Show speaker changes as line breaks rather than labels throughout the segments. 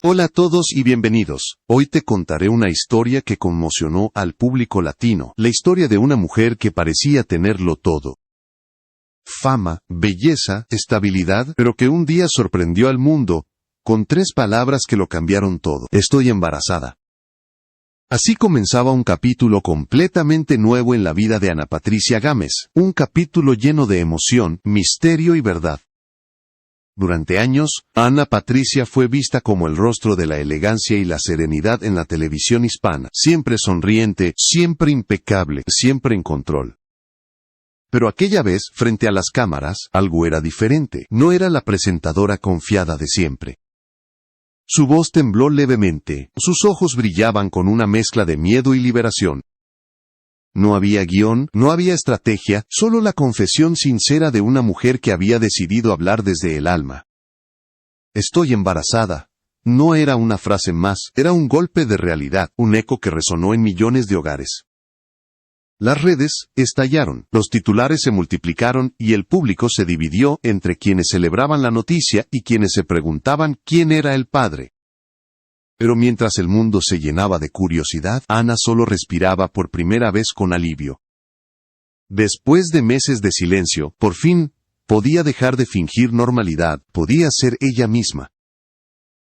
Hola a todos y bienvenidos. Hoy te contaré una historia que conmocionó al público latino, la historia de una mujer que parecía tenerlo todo. Fama, belleza, estabilidad, pero que un día sorprendió al mundo, con 3 palabras que lo cambiaron todo. Estoy embarazada. Así comenzaba un capítulo completamente nuevo en la vida de Ana Patricia Gámez, un capítulo lleno de emoción, misterio y verdad. Durante años, Ana Patricia fue vista como el rostro de la elegancia y la serenidad en la televisión hispana, siempre sonriente, siempre impecable, siempre en control. Pero aquella vez, frente a las cámaras, algo era diferente. No era la presentadora confiada de siempre. Su voz tembló levemente, sus ojos brillaban con una mezcla de miedo y liberación. No había guión, no había estrategia, solo la confesión sincera de una mujer que había decidido hablar desde el alma. Estoy embarazada. No era una frase más, era un golpe de realidad, un eco que resonó en millones de hogares. Las redes estallaron, los titulares se multiplicaron y el público se dividió entre quienes celebraban la noticia y quienes se preguntaban quién era el padre. Pero mientras el mundo se llenaba de curiosidad, Ana solo respiraba por primera vez con alivio. Después de meses de silencio, por fin, podía dejar de fingir normalidad, podía ser ella misma.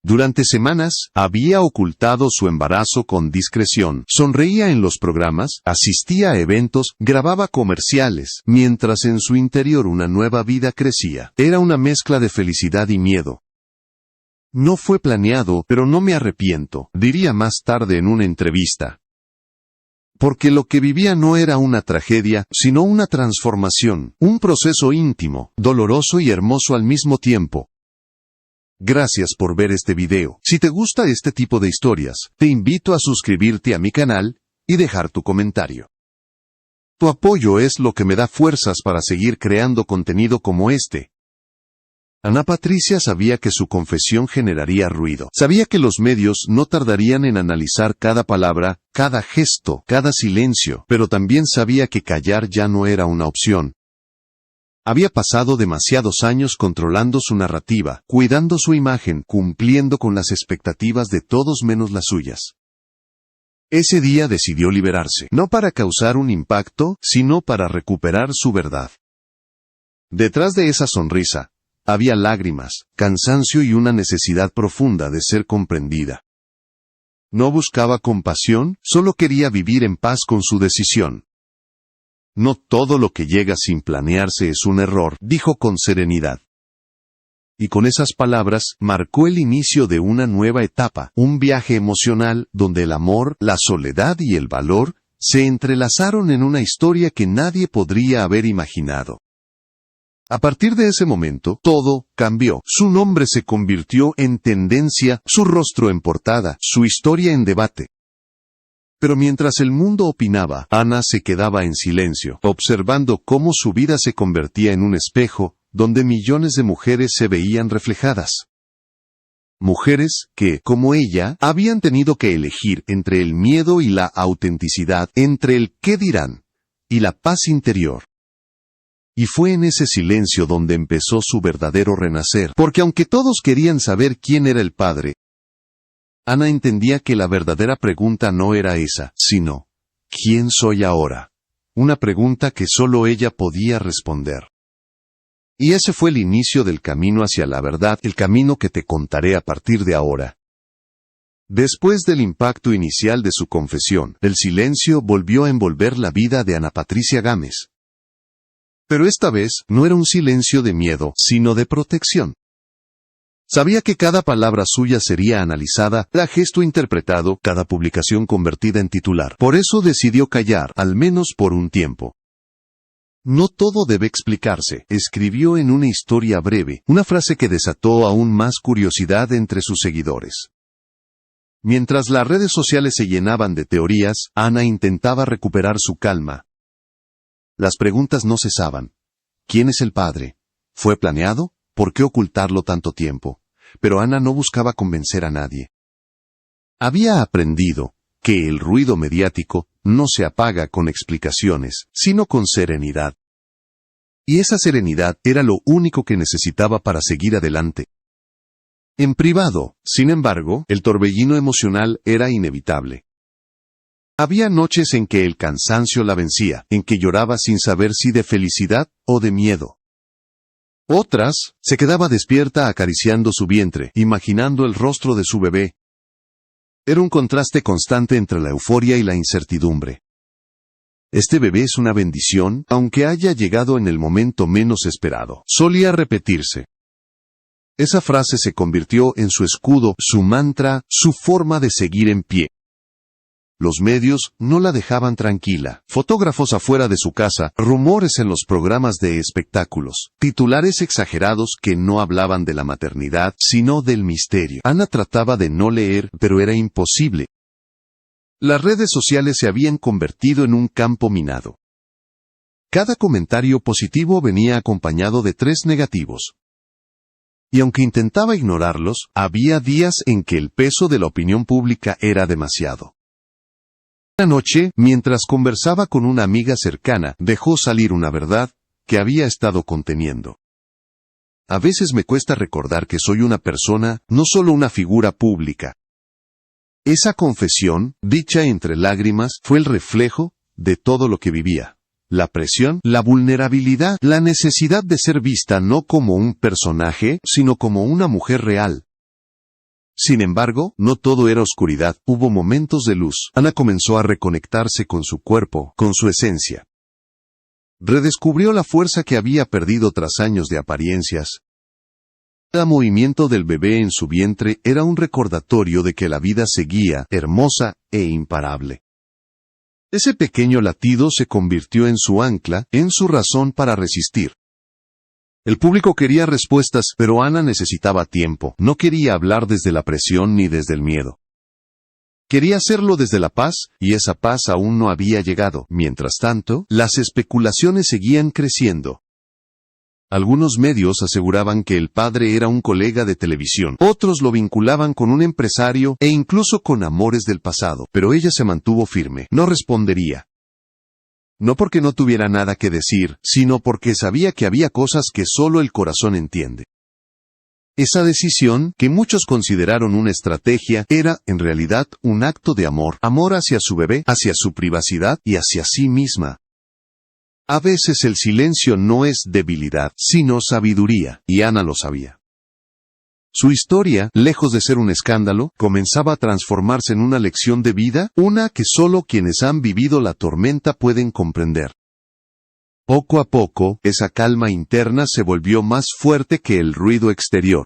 Durante semanas, había ocultado su embarazo con discreción, sonreía en los programas, asistía a eventos, grababa comerciales, mientras en su interior una nueva vida crecía. Era una mezcla de felicidad y miedo. No fue planeado, pero no me arrepiento, diría más tarde en una entrevista. Porque lo que vivía no era una tragedia, sino una transformación, un proceso íntimo, doloroso y hermoso al mismo tiempo. Gracias por ver este video. Si te gusta este tipo de historias, te invito a suscribirte a mi canal y dejar tu comentario. Tu apoyo es lo que me da fuerzas para seguir creando contenido como este. Ana Patricia sabía que su confesión generaría ruido. Sabía que los medios no tardarían en analizar cada palabra, cada gesto, cada silencio, pero también sabía que callar ya no era una opción. Había pasado demasiados años controlando su narrativa, cuidando su imagen, cumpliendo con las expectativas de todos menos las suyas. Ese día decidió liberarse, no para causar un impacto, sino para recuperar su verdad. Detrás de esa sonrisa, había lágrimas, cansancio y una necesidad profunda de ser comprendida. No buscaba compasión, solo quería vivir en paz con su decisión. No todo lo que llega sin planearse es un error, dijo con serenidad. Y con esas palabras, marcó el inicio de una nueva etapa, un viaje emocional, donde el amor, la soledad y el valor, se entrelazaron en una historia que nadie podría haber imaginado. A partir de ese momento, todo cambió. Su nombre se convirtió en tendencia, su rostro en portada, su historia en debate. Pero mientras el mundo opinaba, Ana se quedaba en silencio, observando cómo su vida se convertía en un espejo, donde millones de mujeres se veían reflejadas. Mujeres que, como ella, habían tenido que elegir entre el miedo y la autenticidad, entre el qué dirán y la paz interior. Y fue en ese silencio donde empezó su verdadero renacer, porque aunque todos querían saber quién era el padre, Ana entendía que la verdadera pregunta no era esa, sino, ¿quién soy ahora? Una pregunta que solo ella podía responder. Y ese fue el inicio del camino hacia la verdad, el camino que te contaré a partir de ahora. Después del impacto inicial de su confesión, el silencio volvió a envolver la vida de Ana Patricia Gámez. Pero esta vez, no era un silencio de miedo, sino de protección. Sabía que cada palabra suya sería analizada, cada gesto interpretado, cada publicación convertida en titular. Por eso decidió callar, al menos por un tiempo. No todo debe explicarse, escribió en una historia breve, una frase que desató aún más curiosidad entre sus seguidores. Mientras las redes sociales se llenaban de teorías, Ana intentaba recuperar su calma. Las preguntas no cesaban. ¿Quién es el padre? ¿Fue planeado? ¿Por qué ocultarlo tanto tiempo? Pero Ana no buscaba convencer a nadie. Había aprendido que el ruido mediático no se apaga con explicaciones, sino con serenidad. Y esa serenidad era lo único que necesitaba para seguir adelante. En privado, sin embargo, el torbellino emocional era inevitable. Había noches en que el cansancio la vencía, en que lloraba sin saber si de felicidad o de miedo. Otras, se quedaba despierta acariciando su vientre, imaginando el rostro de su bebé. Era un contraste constante entre la euforia y la incertidumbre. Este bebé es una bendición, aunque haya llegado en el momento menos esperado, solía repetirse. Esa frase se convirtió en su escudo, su mantra, su forma de seguir en pie. Los medios no la dejaban tranquila. Fotógrafos afuera de su casa, rumores en los programas de espectáculos, titulares exagerados que no hablaban de la maternidad, sino del misterio. Ana trataba de no leer, pero era imposible. Las redes sociales se habían convertido en un campo minado. Cada comentario positivo venía acompañado de 3 negativos. Y aunque intentaba ignorarlos, había días en que el peso de la opinión pública era demasiado. Una noche, mientras conversaba con una amiga cercana, dejó salir una verdad que había estado conteniendo. A veces me cuesta recordar que soy una persona, no solo una figura pública. Esa confesión, dicha entre lágrimas, fue el reflejo de todo lo que vivía. La presión, la vulnerabilidad, la necesidad de ser vista no como un personaje, sino como una mujer real. Sin embargo, no todo era oscuridad, hubo momentos de luz. Ana comenzó a reconectarse con su cuerpo, con su esencia. Redescubrió la fuerza que había perdido tras años de apariencias. Cada movimiento del bebé en su vientre era un recordatorio de que la vida seguía, hermosa e imparable. Ese pequeño latido se convirtió en su ancla, en su razón para resistir. El público quería respuestas, pero Ana necesitaba tiempo. No quería hablar desde la presión ni desde el miedo. Quería hacerlo desde la paz, y esa paz aún no había llegado. Mientras tanto, las especulaciones seguían creciendo. Algunos medios aseguraban que el padre era un colega de televisión. Otros lo vinculaban con un empresario e incluso con amores del pasado. Pero ella se mantuvo firme. No respondería. No porque no tuviera nada que decir, sino porque sabía que había cosas que solo el corazón entiende. Esa decisión, que muchos consideraron una estrategia, era, en realidad, un acto de amor. Amor hacia su bebé, hacia su privacidad y hacia sí misma. A veces el silencio no es debilidad, sino sabiduría, y Ana lo sabía. Su historia, lejos de ser un escándalo, comenzaba a transformarse en una lección de vida, una que solo quienes han vivido la tormenta pueden comprender. Poco a poco, esa calma interna se volvió más fuerte que el ruido exterior.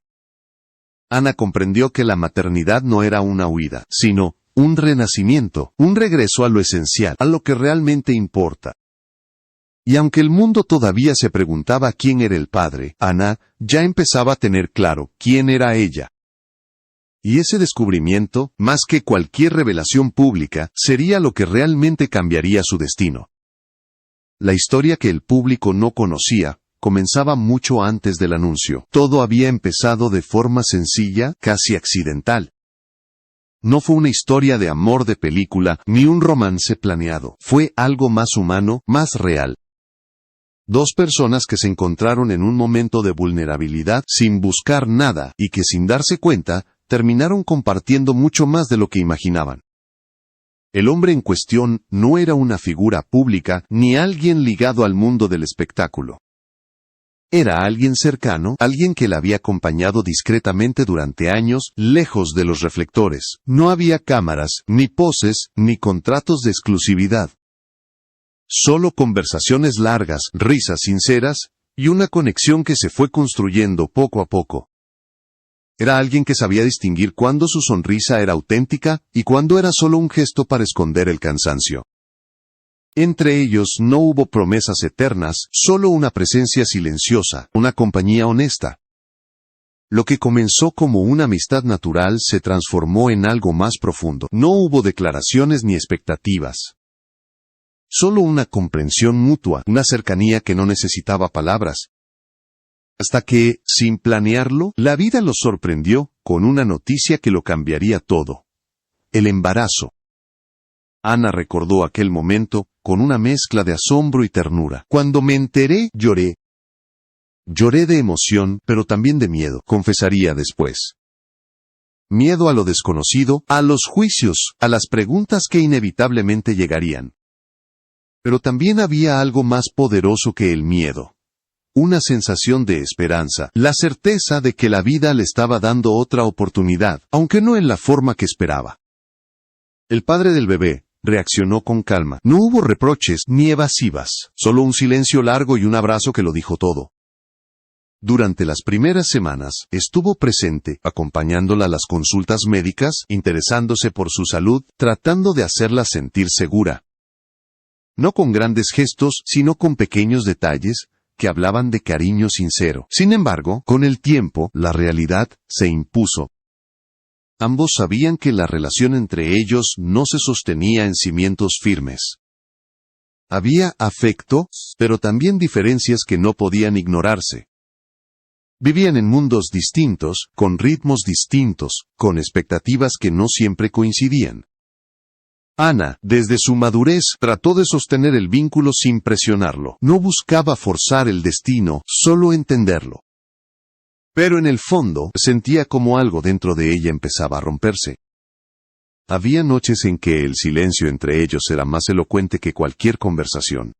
Ana comprendió que la maternidad no era una huida, sino un renacimiento, un regreso a lo esencial, a lo que realmente importa. Y aunque el mundo todavía se preguntaba quién era el padre, Ana ya empezaba a tener claro quién era ella. Y ese descubrimiento, más que cualquier revelación pública, sería lo que realmente cambiaría su destino. La historia que el público no conocía, comenzaba mucho antes del anuncio. Todo había empezado de forma sencilla, casi accidental. No fue una historia de amor de película, ni un romance planeado. Fue algo más humano, más real. 2 personas que se encontraron en un momento de vulnerabilidad sin buscar nada y que sin darse cuenta, terminaron compartiendo mucho más de lo que imaginaban. El hombre en cuestión no era una figura pública ni alguien ligado al mundo del espectáculo. Era alguien cercano, alguien que la había acompañado discretamente durante años, lejos de los reflectores. No había cámaras, ni poses, ni contratos de exclusividad. Solo conversaciones largas, risas sinceras, y una conexión que se fue construyendo poco a poco. Era alguien que sabía distinguir cuándo su sonrisa era auténtica y cuándo era solo un gesto para esconder el cansancio. Entre ellos no hubo promesas eternas, solo una presencia silenciosa, una compañía honesta. Lo que comenzó como una amistad natural se transformó en algo más profundo. No hubo declaraciones ni expectativas. Solo una comprensión mutua, una cercanía que no necesitaba palabras. Hasta que, sin planearlo, la vida los sorprendió con una noticia que lo cambiaría todo. El embarazo. Ana recordó aquel momento con una mezcla de asombro y ternura. Cuando me enteré, lloré. Lloré de emoción, pero también de miedo, confesaría después. Miedo a lo desconocido, a los juicios, a las preguntas que inevitablemente llegarían. Pero también había algo más poderoso que el miedo. Una sensación de esperanza, la certeza de que la vida le estaba dando otra oportunidad, aunque no en la forma que esperaba. El padre del bebé reaccionó con calma. No hubo reproches ni evasivas, solo un silencio largo y un abrazo que lo dijo todo. Durante las primeras semanas, estuvo presente, acompañándola a las consultas médicas, interesándose por su salud, tratando de hacerla sentir segura. No con grandes gestos, sino con pequeños detalles, que hablaban de cariño sincero. Sin embargo, con el tiempo, la realidad se impuso. Ambos sabían que la relación entre ellos no se sostenía en cimientos firmes. Había afecto, pero también diferencias que no podían ignorarse. Vivían en mundos distintos, con ritmos distintos, con expectativas que no siempre coincidían. Ana, desde su madurez, trató de sostener el vínculo sin presionarlo. No buscaba forzar el destino, solo entenderlo. Pero en el fondo, sentía como algo dentro de ella empezaba a romperse. Había noches en que el silencio entre ellos era más elocuente que cualquier conversación.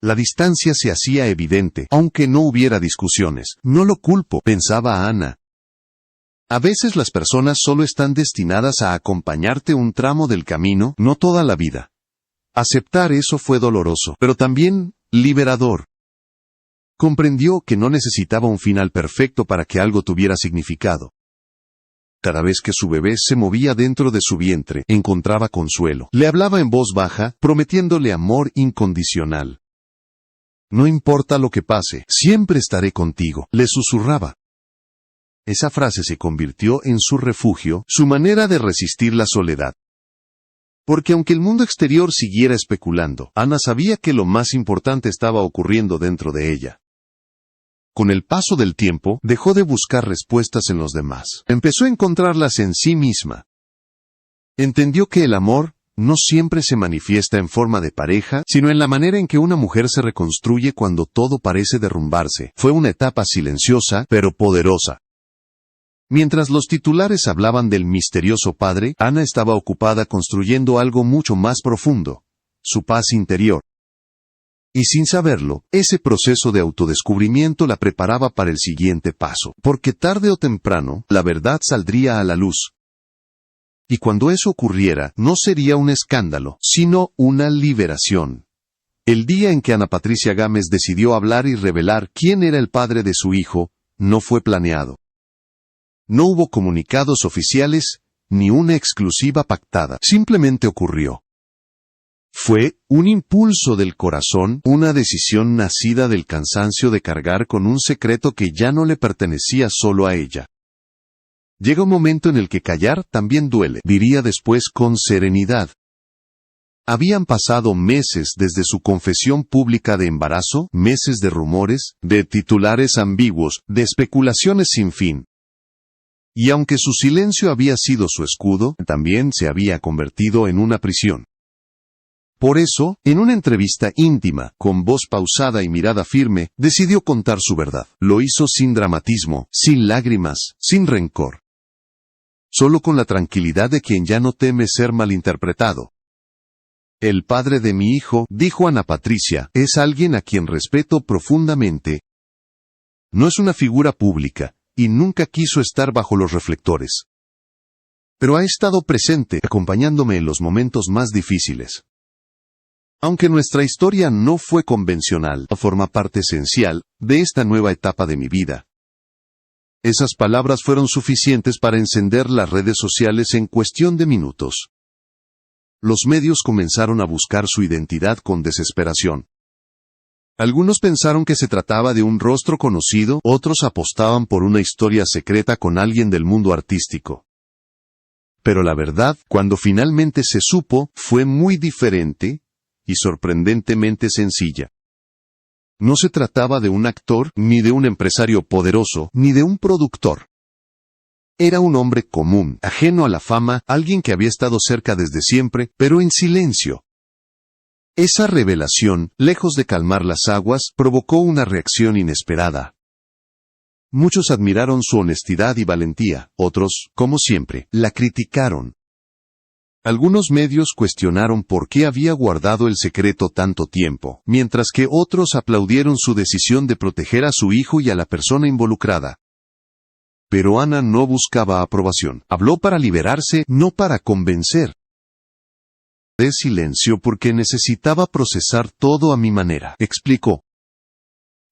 La distancia se hacía evidente, aunque no hubiera discusiones. No lo culpo, pensaba Ana. A veces las personas solo están destinadas a acompañarte un tramo del camino, no toda la vida. Aceptar eso fue doloroso, pero también liberador. Comprendió que no necesitaba un final perfecto para que algo tuviera significado. Cada vez que su bebé se movía dentro de su vientre, encontraba consuelo. Le hablaba en voz baja, prometiéndole amor incondicional. No importa lo que pase, siempre estaré contigo, le susurraba. Esa frase se convirtió en su refugio, su manera de resistir la soledad. Porque aunque el mundo exterior siguiera especulando, Ana sabía que lo más importante estaba ocurriendo dentro de ella. Con el paso del tiempo, dejó de buscar respuestas en los demás. Empezó a encontrarlas en sí misma. Entendió que el amor no siempre se manifiesta en forma de pareja, sino en la manera en que una mujer se reconstruye cuando todo parece derrumbarse. Fue una etapa silenciosa, pero poderosa. Mientras los titulares hablaban del misterioso padre, Ana estaba ocupada construyendo algo mucho más profundo, su paz interior. Y sin saberlo, ese proceso de autodescubrimiento la preparaba para el siguiente paso, porque tarde o temprano, la verdad saldría a la luz. Y cuando eso ocurriera, no sería un escándalo, sino una liberación. El día en que Ana Patricia Gámez decidió hablar y revelar quién era el padre de su hijo, no fue planeado. No hubo comunicados oficiales, ni una exclusiva pactada, simplemente ocurrió. Fue un impulso del corazón, una decisión nacida del cansancio de cargar con un secreto que ya no le pertenecía solo a ella. Llega un momento en el que callar también duele, diría después con serenidad. Habían pasado meses desde su confesión pública de embarazo, meses de rumores, de titulares ambiguos, de especulaciones sin fin. Y aunque su silencio había sido su escudo, también se había convertido en una prisión. Por eso, en una entrevista íntima, con voz pausada y mirada firme, decidió contar su verdad. Lo hizo sin dramatismo, sin lágrimas, sin rencor. Solo con la tranquilidad de quien ya no teme ser malinterpretado. El padre de mi hijo, dijo Ana Patricia, es alguien a quien respeto profundamente. No es una figura pública, y nunca quiso estar bajo los reflectores. Pero ha estado presente, acompañándome en los momentos más difíciles. Aunque nuestra historia no fue convencional, forma parte esencial de esta nueva etapa de mi vida. Esas palabras fueron suficientes para encender las redes sociales en cuestión de minutos. Los medios comenzaron a buscar su identidad con desesperación. Algunos pensaron que se trataba de un rostro conocido, otros apostaban por una historia secreta con alguien del mundo artístico. Pero la verdad, cuando finalmente se supo, fue muy diferente y sorprendentemente sencilla. No se trataba de un actor, ni de un empresario poderoso, ni de un productor. Era un hombre común, ajeno a la fama, alguien que había estado cerca desde siempre, pero en silencio. Esa revelación, lejos de calmar las aguas, provocó una reacción inesperada. Muchos admiraron su honestidad y valentía, otros, como siempre, la criticaron. Algunos medios cuestionaron por qué había guardado el secreto tanto tiempo, mientras que otros aplaudieron su decisión de proteger a su hijo y a la persona involucrada. Pero Ana no buscaba aprobación. Habló para liberarse, no para convencer. De silencio porque necesitaba procesar todo a mi manera, explicó.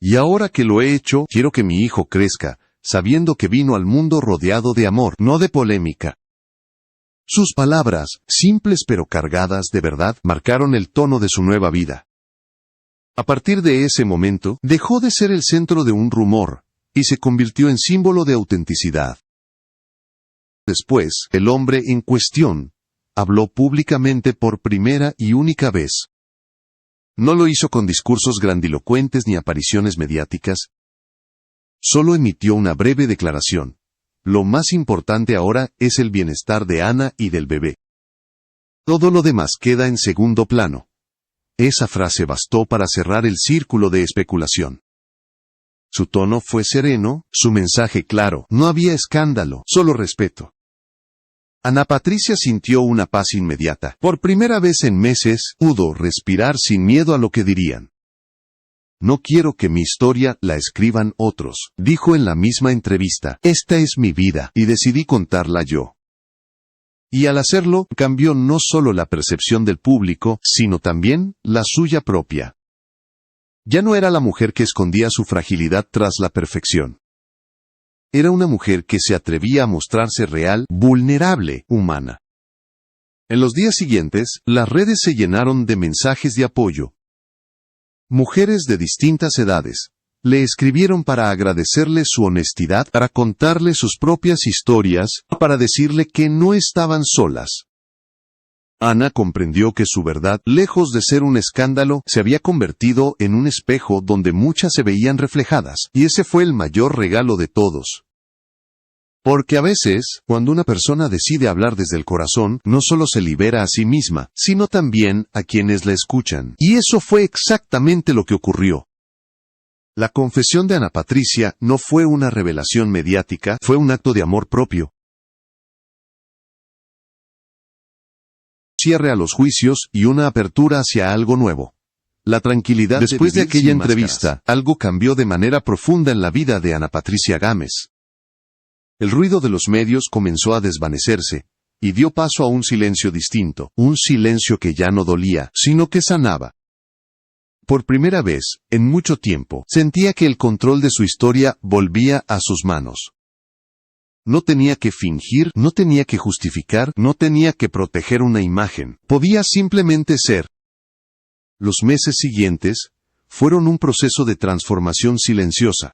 Y ahora que lo he hecho, quiero que mi hijo crezca, sabiendo que vino al mundo rodeado de amor, no de polémica. Sus palabras, simples pero cargadas de verdad, marcaron el tono de su nueva vida. A partir de ese momento, dejó de ser el centro de un rumor, y se convirtió en símbolo de autenticidad. Después, el hombre en cuestión habló públicamente por primera y única vez. No lo hizo con discursos grandilocuentes ni apariciones mediáticas. Solo emitió una breve declaración. Lo más importante ahora es el bienestar de Ana y del bebé. Todo lo demás queda en segundo plano. Esa frase bastó para cerrar el círculo de especulación. Su tono fue sereno, su mensaje claro, no había escándalo, solo respeto. Ana Patricia sintió una paz inmediata. Por primera vez en meses, pudo respirar sin miedo a lo que dirían. No quiero que mi historia la escriban otros, dijo en la misma entrevista. Esta es mi vida, y decidí contarla yo. Y al hacerlo, cambió no solo la percepción del público, sino también la suya propia. Ya no era la mujer que escondía su fragilidad tras la perfección. Era una mujer que se atrevía a mostrarse real, vulnerable, humana. En los días siguientes, las redes se llenaron de mensajes de apoyo. Mujeres de distintas edades le escribieron para agradecerle su honestidad, para contarle sus propias historias, para decirle que no estaban solas. Ana comprendió que su verdad, lejos de ser un escándalo, se había convertido en un espejo donde muchas se veían reflejadas, y ese fue el mayor regalo de todos. Porque a veces, cuando una persona decide hablar desde el corazón, no solo se libera a sí misma, sino también a quienes la escuchan. Y eso fue exactamente lo que ocurrió. La confesión de Ana Patricia no fue una revelación mediática, fue un acto de amor propio. Cierre a los juicios y una apertura hacia algo nuevo. La tranquilidad. Después de aquella entrevista, algo cambió de manera profunda en la vida de Ana Patricia Gámez. El ruido de los medios comenzó a desvanecerse, y dio paso a un silencio distinto, un silencio que ya no dolía, sino que sanaba. Por primera vez, en mucho tiempo, sentía que el control de su historia volvía a sus manos. No tenía que fingir, no tenía que justificar, no tenía que proteger una imagen, podía simplemente ser. Los meses siguientes fueron un proceso de transformación silenciosa.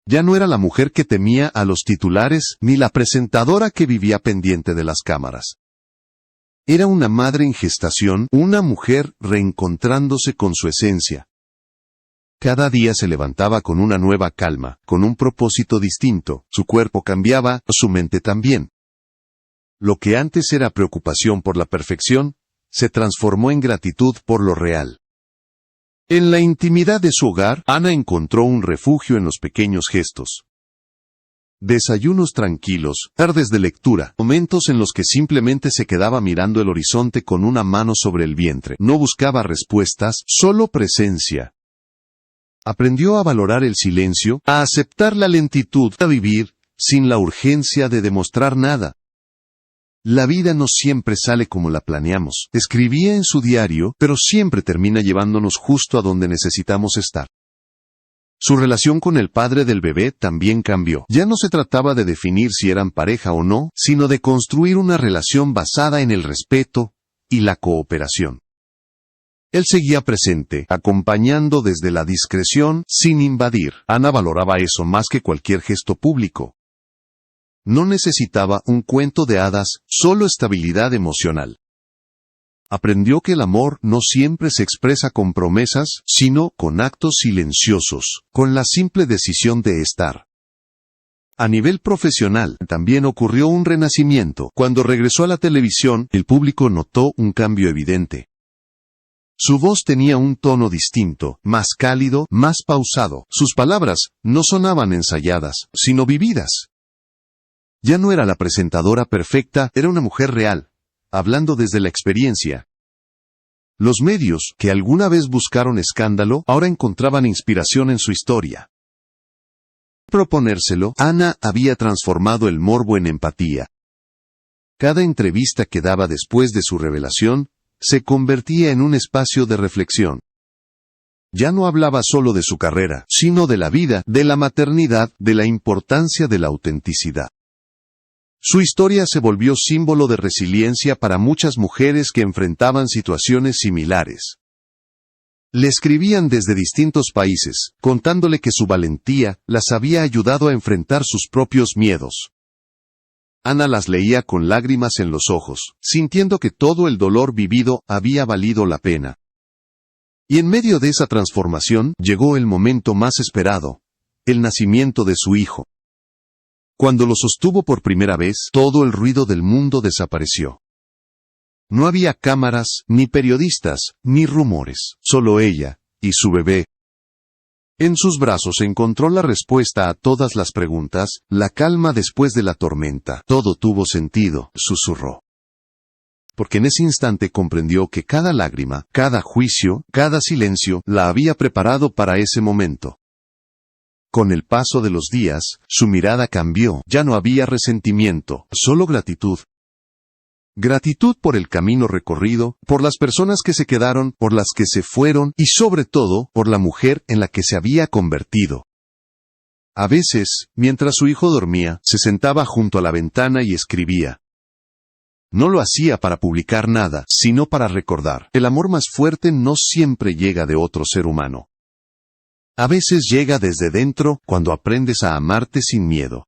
Ya no era la mujer que temía a los titulares, ni la presentadora que vivía pendiente de las cámaras. Era una madre en gestación, una mujer reencontrándose con su esencia. Cada día se levantaba con una nueva calma, con un propósito distinto, su cuerpo cambiaba, su mente también. Lo que antes era preocupación por la perfección, se transformó en gratitud por lo real. En la intimidad de su hogar, Ana encontró un refugio en los pequeños gestos. Desayunos tranquilos, tardes de lectura, momentos en los que simplemente se quedaba mirando el horizonte con una mano sobre el vientre. No buscaba respuestas, solo presencia. Aprendió a valorar el silencio, a aceptar la lentitud, a vivir sin la urgencia de demostrar nada. La vida no siempre sale como la planeamos. Escribía en su diario, pero siempre termina llevándonos justo a donde necesitamos estar. Su relación con el padre del bebé también cambió. Ya no se trataba de definir si eran pareja o no, sino de construir una relación basada en el respeto y la cooperación. Él seguía presente, acompañando desde la discreción, sin invadir. Ana valoraba eso más que cualquier gesto público. No necesitaba un cuento de hadas, solo estabilidad emocional. Aprendió que el amor no siempre se expresa con promesas, sino con actos silenciosos, con la simple decisión de estar. A nivel profesional, también ocurrió un renacimiento. Cuando regresó a la televisión, el público notó un cambio evidente. Su voz tenía un tono distinto, más cálido, más pausado. Sus palabras no sonaban ensayadas, sino vividas. Ya no era la presentadora perfecta, era una mujer real, hablando desde la experiencia. Los medios, que alguna vez buscaron escándalo, ahora encontraban inspiración en su historia. Proponérselo, Ana había transformado el morbo en empatía. Cada entrevista que daba después de su revelación, se convertía en un espacio de reflexión. Ya no hablaba solo de su carrera, sino de la vida, de la maternidad, de la importancia de la autenticidad. Su historia se volvió símbolo de resiliencia para muchas mujeres que enfrentaban situaciones similares. Le escribían desde distintos países, contándole que su valentía las había ayudado a enfrentar sus propios miedos. Ana las leía con lágrimas en los ojos, sintiendo que todo el dolor vivido había valido la pena. Y en medio de esa transformación, llegó el momento más esperado, el nacimiento de su hijo. Cuando lo sostuvo por primera vez, todo el ruido del mundo desapareció. No había cámaras, ni periodistas, ni rumores, solo ella y su bebé. En sus brazos encontró la respuesta a todas las preguntas, la calma después de la tormenta. Todo tuvo sentido, susurró. Porque en ese instante comprendió que cada lágrima, cada juicio, cada silencio, la había preparado para ese momento. Con el paso de los días, su mirada cambió, ya no había resentimiento, solo gratitud. Gratitud por el camino recorrido, por las personas que se quedaron, por las que se fueron, y sobre todo, por la mujer en la que se había convertido. A veces, mientras su hijo dormía, se sentaba junto a la ventana y escribía. No lo hacía para publicar nada, sino para recordar. El amor más fuerte no siempre llega de otro ser humano. A veces llega desde dentro, cuando aprendes a amarte sin miedo.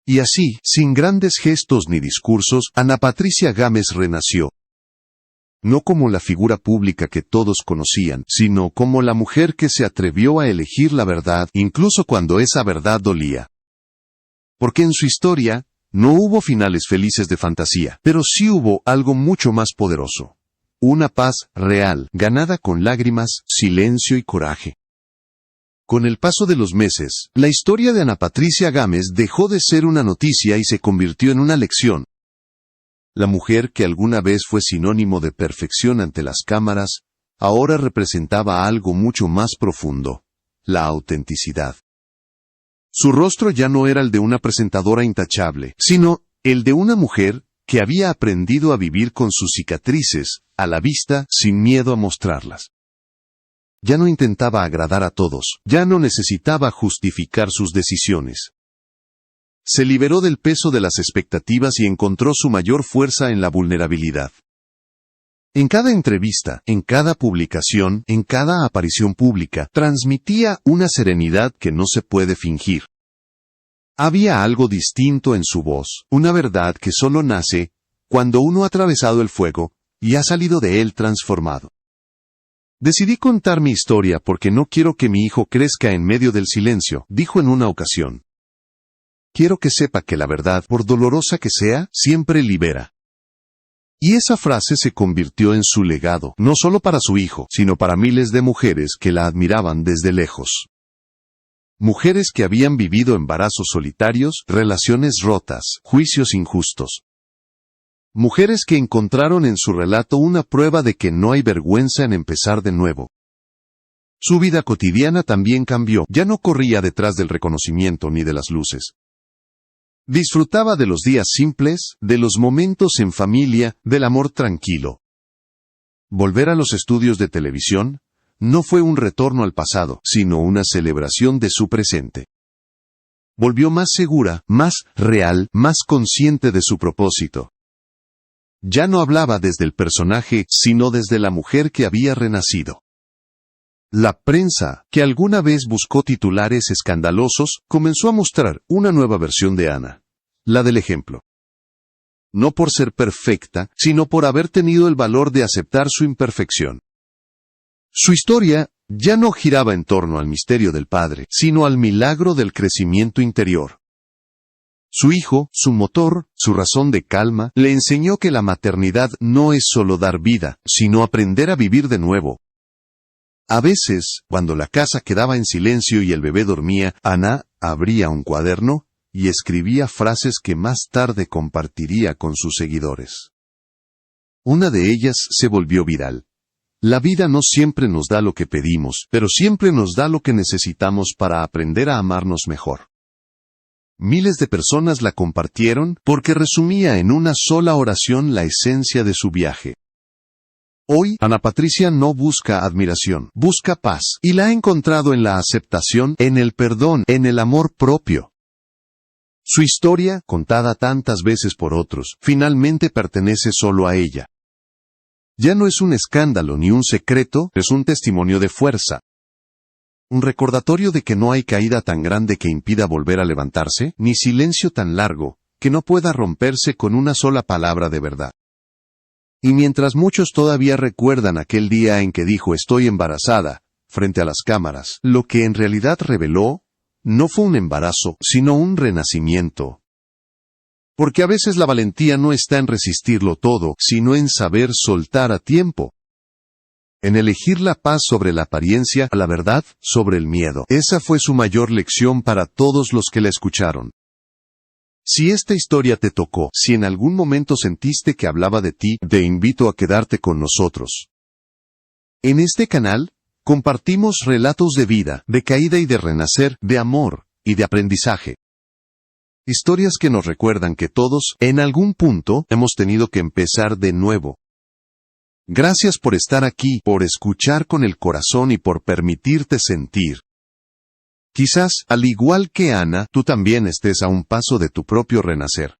Y así, sin grandes gestos ni discursos, Ana Patricia Gámez renació. No como la figura pública que todos conocían, sino como la mujer que se atrevió a elegir la verdad, incluso cuando esa verdad dolía. Porque en su historia, no hubo finales felices de fantasía, pero sí hubo algo mucho más poderoso. Una paz real, ganada con lágrimas, silencio y coraje. Con el paso de los meses, la historia de Ana Patricia Gámez dejó de ser una noticia y se convirtió en una lección. La mujer que alguna vez fue sinónimo de perfección ante las cámaras, ahora representaba algo mucho más profundo: la autenticidad. Su rostro ya no era el de una presentadora intachable, sino el de una mujer que había aprendido a vivir con sus cicatrices, a la vista, sin miedo a mostrarlas. Ya no intentaba agradar a todos, ya no necesitaba justificar sus decisiones. Se liberó del peso de las expectativas y encontró su mayor fuerza en la vulnerabilidad. En cada entrevista, en cada publicación, en cada aparición pública, transmitía una serenidad que no se puede fingir. Había algo distinto en su voz, una verdad que solo nace cuando uno ha atravesado el fuego y ha salido de él transformado. Decidí contar mi historia porque no quiero que mi hijo crezca en medio del silencio, dijo en una ocasión. Quiero que sepa que la verdad, por dolorosa que sea, siempre libera. Y esa frase se convirtió en su legado, no solo para su hijo, sino para miles de mujeres que la admiraban desde lejos. Mujeres que habían vivido embarazos solitarios, relaciones rotas, juicios injustos. Mujeres que encontraron en su relato una prueba de que no hay vergüenza en empezar de nuevo. Su vida cotidiana también cambió, ya no corría detrás del reconocimiento ni de las luces. Disfrutaba de los días simples, de los momentos en familia, del amor tranquilo. Volver a los estudios de televisión no fue un retorno al pasado, sino una celebración de su presente. Volvió más segura, más real, más consciente de su propósito. Ya no hablaba desde el personaje, sino desde la mujer que había renacido. La prensa, que alguna vez buscó titulares escandalosos, comenzó a mostrar una nueva versión de Ana, la del ejemplo. No por ser perfecta, sino por haber tenido el valor de aceptar su imperfección. Su historia ya no giraba en torno al misterio del padre, sino al milagro del crecimiento interior. Su hijo, su motor, su razón de calma, le enseñó que la maternidad no es solo dar vida, sino aprender a vivir de nuevo. A veces, cuando la casa quedaba en silencio y el bebé dormía, Ana abría un cuaderno y escribía frases que más tarde compartiría con sus seguidores. Una de ellas se volvió viral. La vida no siempre nos da lo que pedimos, pero siempre nos da lo que necesitamos para aprender a amarnos mejor. Miles de personas la compartieron porque resumía en una sola oración la esencia de su viaje. Hoy, Ana Patricia no busca admiración, busca paz, y la ha encontrado en la aceptación, en el perdón, en el amor propio. Su historia, contada tantas veces por otros, finalmente pertenece solo a ella. Ya no es un escándalo ni un secreto, es un testimonio de fuerza. Un recordatorio de que no hay caída tan grande que impida volver a levantarse, ni silencio tan largo, que no pueda romperse con una sola palabra de verdad. Y mientras muchos todavía recuerdan aquel día en que dijo estoy embarazada, frente a las cámaras, lo que en realidad reveló, no fue un embarazo, sino un renacimiento. Porque a veces la valentía no está en resistirlo todo, sino en saber soltar a tiempo. En elegir la paz sobre la apariencia, la verdad sobre el miedo. Esa fue su mayor lección para todos los que la escucharon. Si esta historia te tocó, si en algún momento sentiste que hablaba de ti, te invito a quedarte con nosotros. En este canal, compartimos relatos de vida, de caída y de renacer, de amor y de aprendizaje. Historias que nos recuerdan que todos, en algún punto, hemos tenido que empezar de nuevo. Gracias por estar aquí, por escuchar con el corazón y por permitirte sentir. Quizás, al igual que Ana, tú también estés a un paso de tu propio renacer.